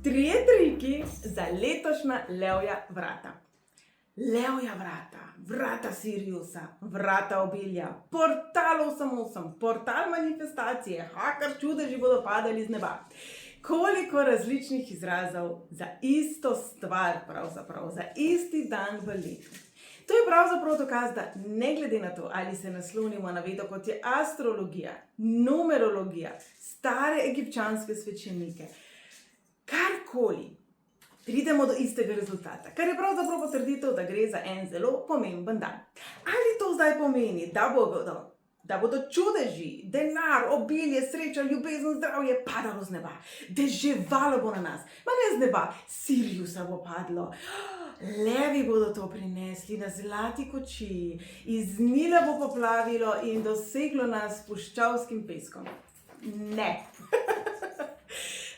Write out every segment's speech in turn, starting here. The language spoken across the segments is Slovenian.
Trije triki za letošnja levja vrata. Levja vrata, vrata Siriusa, vrata obilja, portal 88, portal manifestacije, kar čudeži bodo padali z neba. Koliko različnih izrazov za isto stvar pravzaprav, za isti dan v letu. To je pravzaprav dokaz, da ne glede na to, ali se naslonimo na vedo, kot je astrologija, numerologija, stare egipčanske svečenike, karkoli, pridemo do istega rezultata, kar je pravzaprav potrditev, da gre za en zelo pomemben dan. Ali to zdaj pomeni, da bodo čudeži, denar, obilje, sreča, ljubezen, zdravje padalo z neba, deževalo bo na nas, ma ne z neba, Siriusa bo padlo, levi bodo to prinesli na zlati kočiji, iz Nila bo poplavilo in doseglo nas s puščavskim peskom. Ne.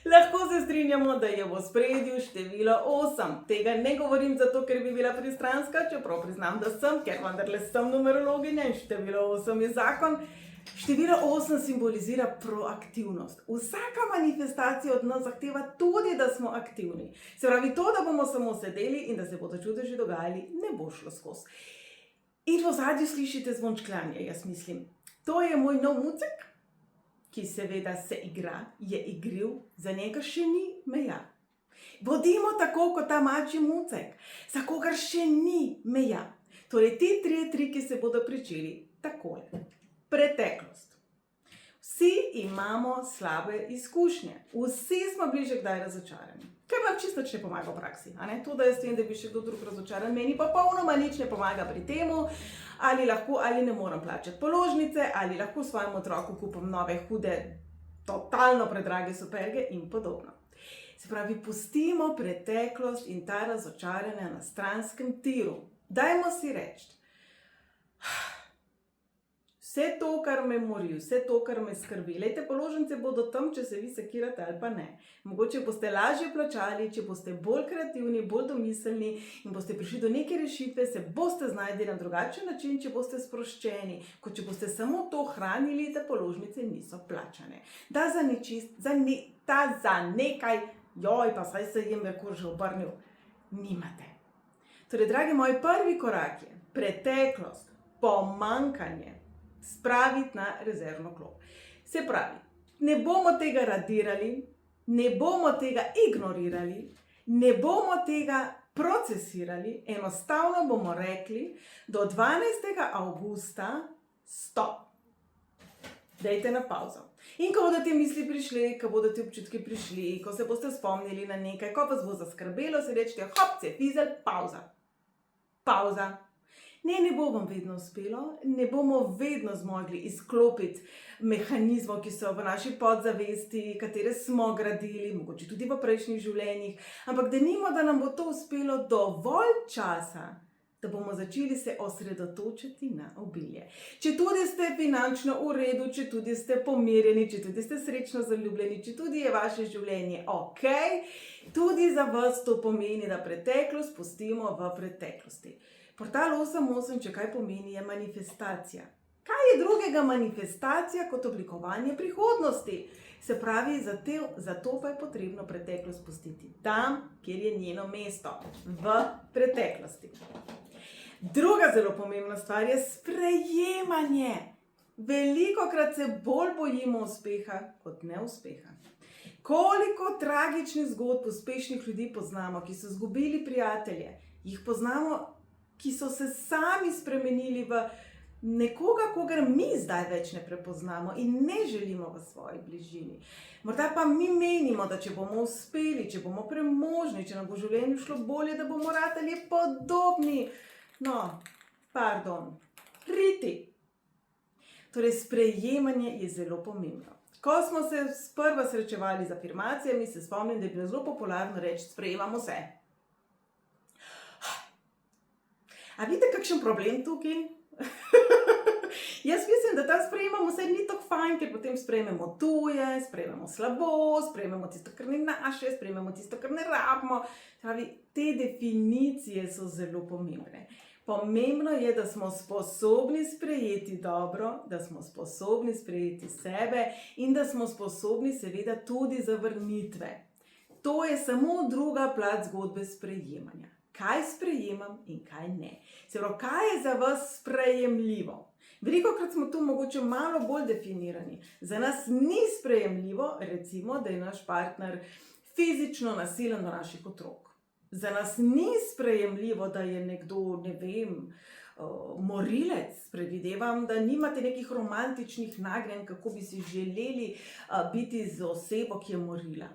Lahko se strinjamo, da je v ospredju število 8. Tega ne govorim zato, ker bi bila pristranska, čeprav priznam, da sem, ker vendarle sem numerologinja in število 8 je zakon. Število 8 simbolizira proaktivnost. Vsaka manifestacija od nas zahteva tudi, da smo aktivni. Se pravi, to, da bomo samo sedeli in da se bodo čudeži dogajali, ne bo šlo skozi. In v ozadju slišite zvončkljanje, jaz mislim. To je moj nov mucek, ki seveda se igra, je igriv, za njega še ni meja. Bodimo tako kot ta mačji mucek, za kogar še ni meja. Torej, ti trije triki se bodo pričeli takole. Preteklost. Vsi imamo slabe izkušnje, vsi smo bliže kdaj razočarani. Kar nam čisto ne pomaga v praksi. To, da jaz vem, da bi še kdo drug razočaran, meni pa popolnoma nič ne pomaga pri temu, ali lahko ali ne moram plačati položnice, ali lahko svojemu otroku kupim nove, hude, totalno predrage superge in podobno. Se pravi, pustimo preteklost in ta razočaranja na stranskem tiru. Dajmo si reči, vse to, kar me mori, vse to, kar me skrbi. Lejte, položnice bodo tam, če se vi sekirate ali pa ne. Mogoče boste lažje plačali, če boste bolj kreativni, bolj domiselni in boste prišli do neke rešitve, se boste znašli na drugačen način, če boste sproščeni, kot če boste samo to hranili, da položnice niso plačane. Da za nekaj, joj, pa saj se jim Merkur že obrnil, nimate. Torej, dragi moji, prvi korak je preteklost, pomanjkanje, spraviti na rezervno klop. Se pravi, ne bomo tega radirali, ne bomo tega ignorirali, ne bomo tega procesirali, enostavno bomo rekli, do 12. avgusta stop. Dajte na pauzo. In ko bodo te misli prišli, ko bodo te občutki prišli, ko se boste spomnili na nekaj, ko vas bo zaskrbelo, se rečete, hopce, fizel, pauza. Pauza. Ne bo vam vedno uspelo, ne bomo vedno zmogli izklopiti mehanizmov, ki so v naši podzavesti, katere smo gradili, mogoče tudi v prejšnjih življenjih, ampak da nam bo to uspelo dovolj časa, da bomo začeli se osredotočiti na obilje. Če tudi ste finančno v redu, če tudi ste pomirjeni, če tudi ste srečno zaljubljeni, če tudi je vaše življenje ok, tudi za vas to pomeni, da preteklost pustimo v preteklosti. Portal 88, če kaj pomeni, je manifestacija. Kaj je drugega manifestacija kot oblikovanje prihodnosti? Se pravi, za to pa je potrebno preteklost pustiti tam, kjer je njeno mesto, v preteklosti. Druga zelo pomembna stvar je sprejemanje. Velikokrat se bolj bojimo uspeha kot neuspeha. Koliko tragičnih zgodb uspešnih ljudi poznamo, ki so izgubili prijatelje, jih poznamo, ki so se sami spremenili v nekoga, kogar mi zdaj več ne prepoznamo in ne želimo v svoji bližini. Morda pa mi menimo, da če bomo uspeli, če bomo premožni, če nam bo v življenju šlo bolje, da bomo ratali podobni. Riti. Torej, sprejemanje je zelo pomembno. Ko smo se sprva srečevali z afirmacijami, se spomnim, da je bilo zelo popularno reči, sprejemamo se. A vidite, kakšen problem tukaj? Jaz mislim, da ta sprejemamo vse ni tako fajn, ker potem sprejmemo tuje, sprejmemo slabo, sprejmemo tisto, kar ni naše, sprejmemo tisto, kar ne rabimo. Te definicije so zelo pomembne. Pomembno je, da smo sposobni sprejeti dobro, da smo sposobni sprejeti sebe in da smo sposobni seveda tudi zavrnitve. to je samo druga plat zgodbe sprejemanja. Kaj sprejemam in kaj ne. Se pravi, kaj je za vas sprejemljivo? Velikokrat smo tu mogoče malo bolj definirani. Za nas ni sprejemljivo, recimo, da je naš partner fizično nasilen do naših otrok. Za nas ni sprejemljivo, da je nekdo, ne vem, morilec. Predvidevam, da nimate nekih romantičnih nagnjenj, kako bi si želeli biti z osebo, ki je morila.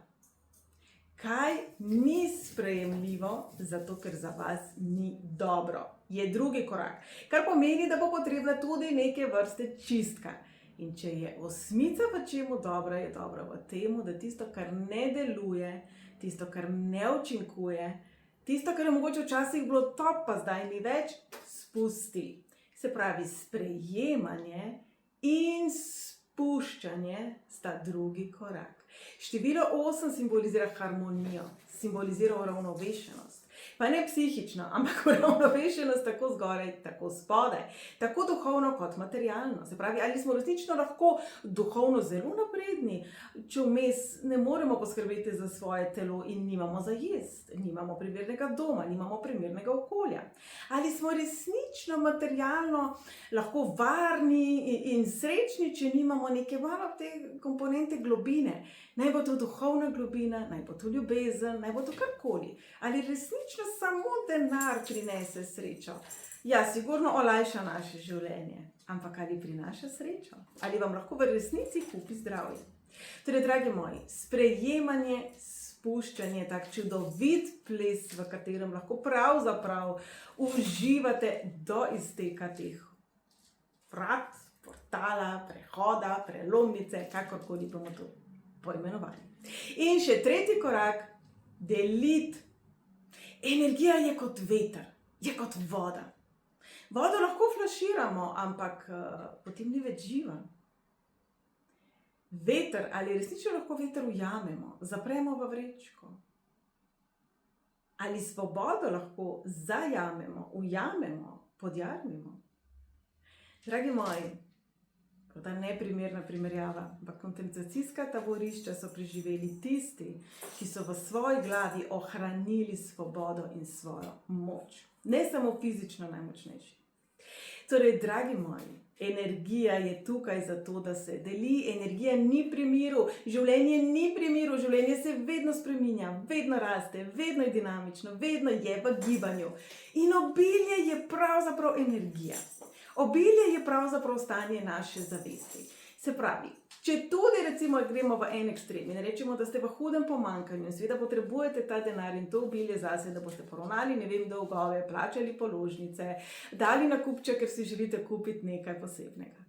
Kaj ni sprejemljivo, zato ker za vas ni dobro, je drugi korak. Kar pomeni, da bo potrebna tudi neke vrste čistka. In če je osmica v čemu dobra, je dobra v temu, da tisto, kar ne deluje, tisto, kar ne učinkuje, tisto, kar je mogoče včasih bilo top, pa zdaj ni več, spusti. Se pravi, sprejemanje in spuščanje sta drugi korak. Število 8 simbolizira harmonijo, simbolizira uravnovešenost. Pa ne psihično, ampak uravnovešenost tako zgoraj, tako spodaj, tako duhovno kot materialno. Se pravi, ali smo resnično lahko duhovno zelo napredni, če vmes ne moremo poskrbeti za svoje telo in nimamo za jesti, nimamo primernega doma, nimamo primernega okolja. Ali smo resnično materialno lahko varni in srečni, če nimamo neke malo te komponente globine. Naj bo to duhovna globina, naj bo to ljubezen, naj bo to karkoli. Ali resnično samo denar prinese srečo? Ja, sigurno olajša naše življenje. Ampak ali prinaša srečo? Ali vam lahko v resnici kupi zdravje? Torej, dragi moji, sprejemanje, spuščanje, tak čudovit ples, v katerem lahko pravzaprav uživate do izteka teh vrat, portala, prehoda, prelomnice, kakorkoli bomo to poimenovali. In še tretji korak, deliti. Energija je kot veter, je kot voda. Vodo lahko flaširamo, ampak potem ni več živa. Veter, ali resnično lahko veter ujamemo, zapremo v vrečko? Ali svobodo lahko zajamemo, ujamemo, podjarmimo? Dragi moji, ta neprimerna primerjava, ampak kontemplacijska taborišča so preživeli tisti, ki so v svoji glavi ohranili svobodo in svojo moč. Ne samo fizično najmočnejši. Torej, dragi moji, energija je tukaj zato, da se deli, energija ni pri miru, življenje ni pri miru, življenje se vedno spreminja, vedno raste, vedno je dinamično, vedno je v gibanju. In obilje je pravzaprav energija. Obilje je pravzaprav stanje naše zavesti. Se pravi, če tudi recimo gremo v en ekstrem in rečemo, da ste v hudem pomanjkanju in seveda potrebujete ta denar in to obilje zase, da boste poravnali, ne vem, dolgove, plačali položnice, dali nakupček, ker si želite kupiti nekaj posebnega.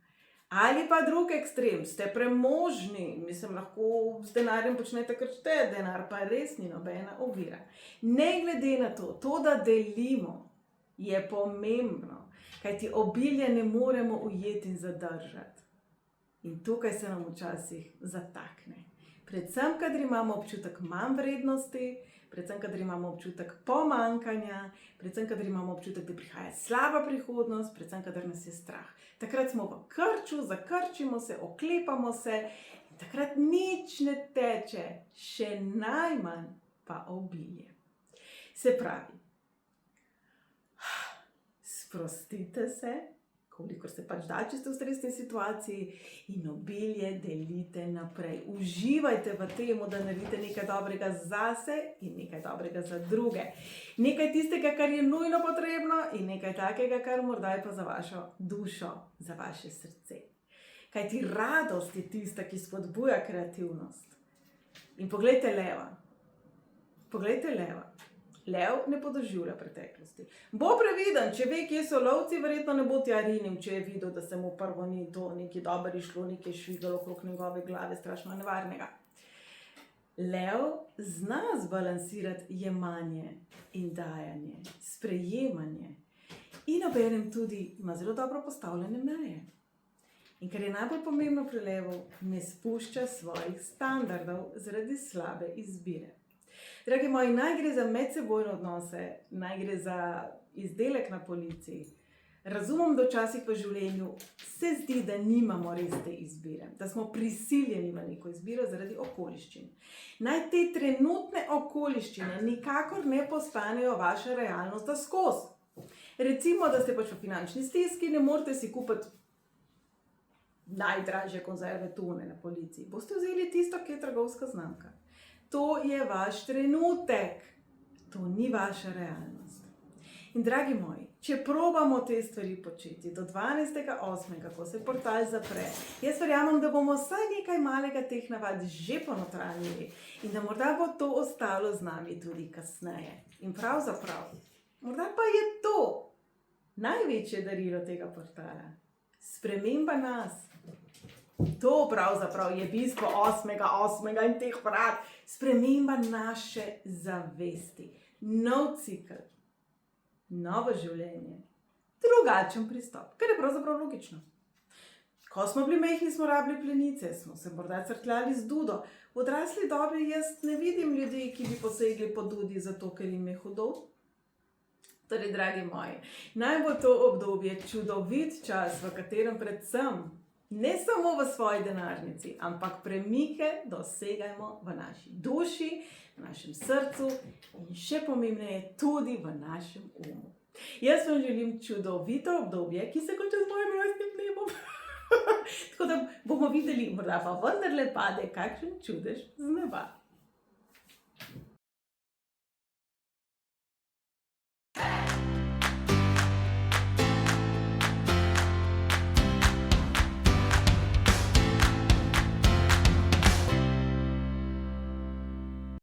Ali pa drug ekstrem, ste premožni, mislim, lahko z denarjem počnete, kar hočete, denar pa res ni nobena ovira. Ne glede na to, da delimo, je pomembno. Kajti obilje ne moremo ujeti in zadržati. In tukaj se nam včasih zatakne. Predvsem, kadar imamo občutek manj vrednosti, predvsem, kadar imamo občutek pomanjkanja, predvsem, kadar imamo občutek, da prihaja slaba prihodnost, predvsem, kadar nas je strah. Takrat smo v krču, zakrčimo se, oklepamo se in takrat nič ne teče, še najmanj pa obilje. Se pravi, sprostite se, kolikor se pač da, če ste v stresni situaciji, in obilje delite naprej. Uživajte v tem, da naredite nekaj dobrega zase in nekaj dobrega za druge. Nekaj tistega, kar je nujno potrebno in nekaj takega, kar morda je pa za vašo dušo, za vaše srce. Kajti radost je tista, ki spodbuja kreativnost. In poglejte leva. Poglejte leva. Lev ne podoživlja preteklosti. Bo previden, če ve, kje so lovci, verjetno ne bo tja rinil, če je videl, da se mu prvo ni to nekaj dobro išlo, nekaj švigalo okrog njegove glave, strašno nevarnega. Lev zna zbalansirati jemanje in dajanje, sprejemanje in obenem tudi ima zelo dobro postavljene meje. In kar je najbolj pomembno pri levu, ne spušča svojih standardov zaradi slabe izbire. Dragi moji, naj gre za medsebojne odnose, naj gre za izdelek na polici, Razumem, da včasih v življenju se zdi, da nimamo res te izbire, da smo prisiljeni v neko izbiro zaradi okoliščin. Naj te trenutne okoliščine nikakor ne postanejo vaša realnost za skozi. Recimo, da ste pač v finančni stiski, ne morete si kupiti najdražje konzerve tune na polici. Boste vzeli tisto, ki je trgovska znamka. To je vaš trenutek, to ni vaša realnost. In dragi moji, če probamo te stvari početi do 12.8., ko se portal zapre, jaz verjamem, da bomo vsaj nekaj malega teh navad že ponotranjili in da morda bo to ostalo z nami tudi kasneje. In pravzaprav, morda pa je to največje darilo tega portala. Sprememba nas. To pravzaprav je bistvo 8.8. in teh vrat. Sprememba naše zavesti. Nov cikel. Novo življenje, drugačen pristop, kar je pravzaprav logično. Ko smo bili majhni, smo rabili plenice, smo se morda crkljali z dudo. V odrasli dobi jaz ne vidim ljudi, ki bi posegli po dudi zato, ker jim je hudo. Torej, dragi moji, naj bo to obdobje čudovit čas, v katerem predvsem, ne samo v svoji denarnici, ampak premike dosegajmo v naši duši, v našem srcu in še pomembneje tudi v našem umu. Jaz vam želim čudovito obdobje, ki se konča z mojim rojstnim dnevom. Tako da bomo videli, morda pa vendarle pade kakšen čudež z neba.